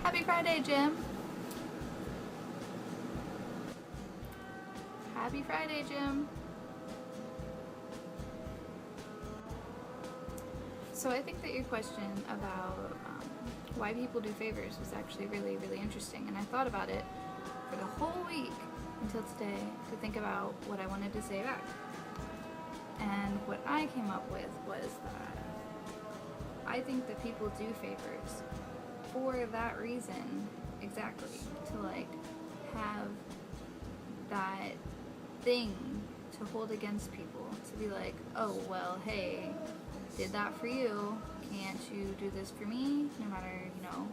Happy Friday, Jim. Happy Friday, Jim. So I think that your question about why people do favors was actually really, really interesting, and I thought about it for the whole week until today to think about what I wanted to say back. And what I came up with was that I think that people do favors for that reason exactly, to like have that thing to hold against people, to be like, oh well, hey, did that for you, can't you do this for me, no matter, you know,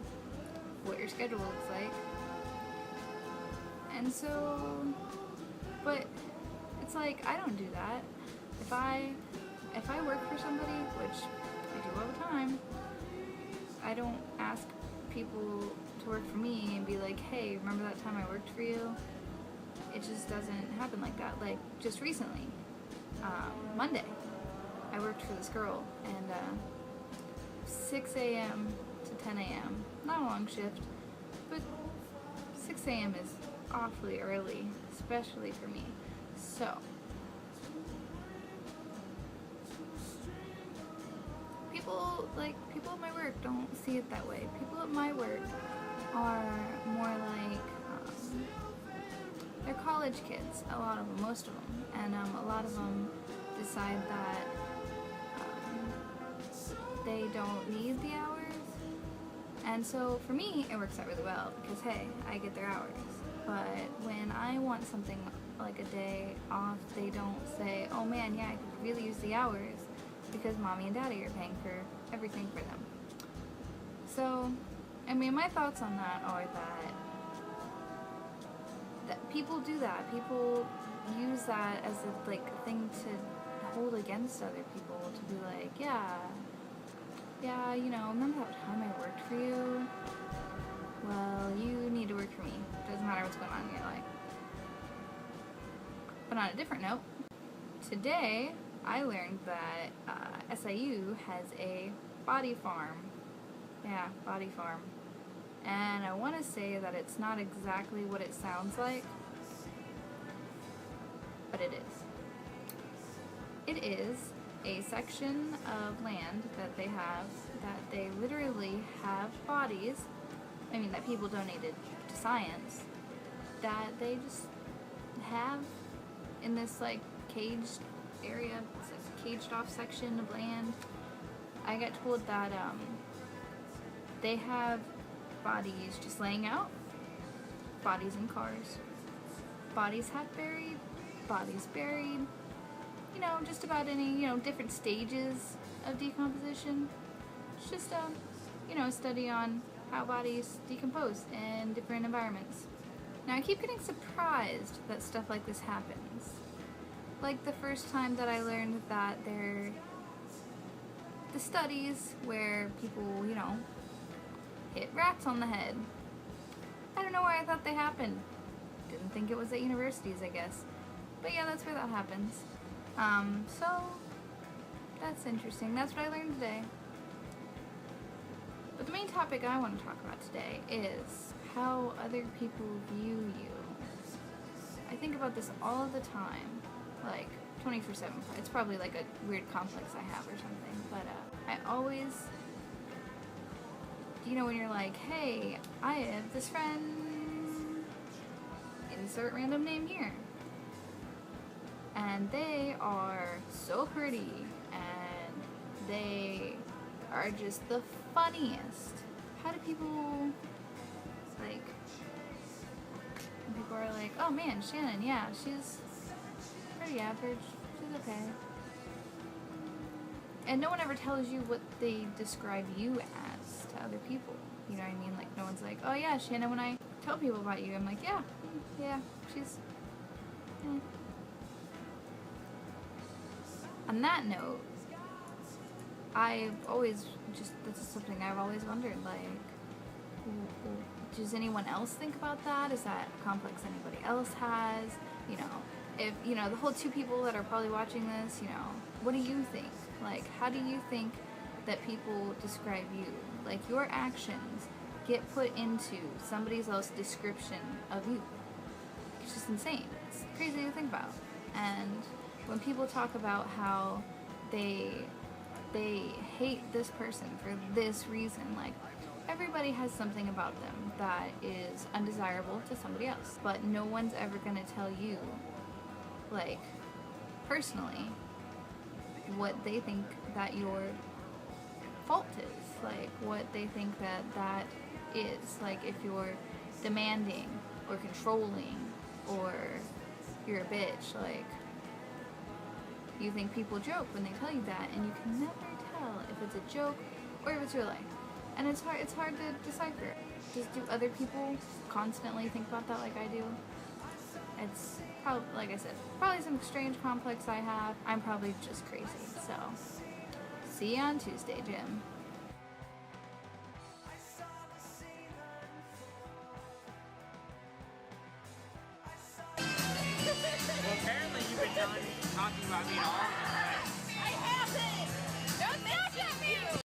what your schedule looks like. And so, but it's like, I don't do that. If I work for somebody, which I do all the time, I don't ask people to work for me and be like, hey, remember that time I worked for you? It just doesn't happen like that. Like, just recently, Monday, I worked for this girl, and 6 a.m. to 10 a.m., not a long shift, but 6 a.m. is awfully early, especially for me. So, people at my work don't see it that way. People at my work are more like, they're college kids, a lot of them, most of them, and a lot of them decide that they don't need the hours, and so for me it works out really well because hey, I get their hours. But when I want something like a day off, they don't say, oh man, yeah, I could really use the hours, because mommy and daddy are paying for everything for them. So, I mean, my thoughts on that are that people do that. People use that as a like thing to hold against other people, to be like, yeah, you know, remember that time I worked for you? Well, you need to work for me. Doesn't matter what's going on in your life. But on a different note, today I learned that SIU has a body farm. Yeah, body farm. And I want to say that it's not exactly what it sounds like, but it is. It is a section of land that they have, that they literally have bodies, I mean that people donated to science, that they just have in this like caged area, it's like a caged off section of land. I got told that they have bodies just laying out, bodies in cars, bodies half buried, bodies buried, you know, just about any, you know, different stages of decomposition. It's just you know, a study on how bodies decompose in different environments. Now I keep getting surprised that stuff like this happens. Like the first time that I learned that the studies where people, you know, hit rats on the head. I don't know where I thought they happened. Didn't think it was at universities, I guess. But yeah, that's where that happens. So that's interesting. That's what I learned today. But the main topic I want to talk about today is how other people view you. I think about this all the time, like 24/7. It's probably like a weird complex I have or something, but I always, you know, when you're like, hey, I have this friend, insert random name here, and they are so pretty, and they are just the funniest. How do people, like, people are like, oh man, Shannon, yeah, she's pretty average, she's okay. And no one ever tells you what they describe you as to other people. You know what I mean? Like, no one's like, oh yeah, Shannon, when I tell people about you, I'm like, yeah, she's, On that note, I've always just, that's something I've always wondered, like, does anyone else think about that? Is that a complex anybody else has? You know, if, you know, the whole 2 people that are probably watching this, you know, what do you think? Like, how do you think that people describe you? Like, your actions get put into somebody else's description of you. It's just insane. It's crazy to think about. And when people talk about how they hate this person for this reason, like, everybody has something about them that is undesirable to somebody else, but no one's ever gonna tell you, like, personally, what they think that your fault is, like, what they think that is, like, if you're demanding or controlling or you're a bitch, like, you think people joke when they tell you that, and you can never tell if it's a joke or if it's real life. And it's hard to decipher. Just do other people constantly think about that like I do? It's probably, like I said, probably some strange complex I have. I'm probably just crazy. So, see you on Tuesday, Jim. Well, apparently you've been talking about me all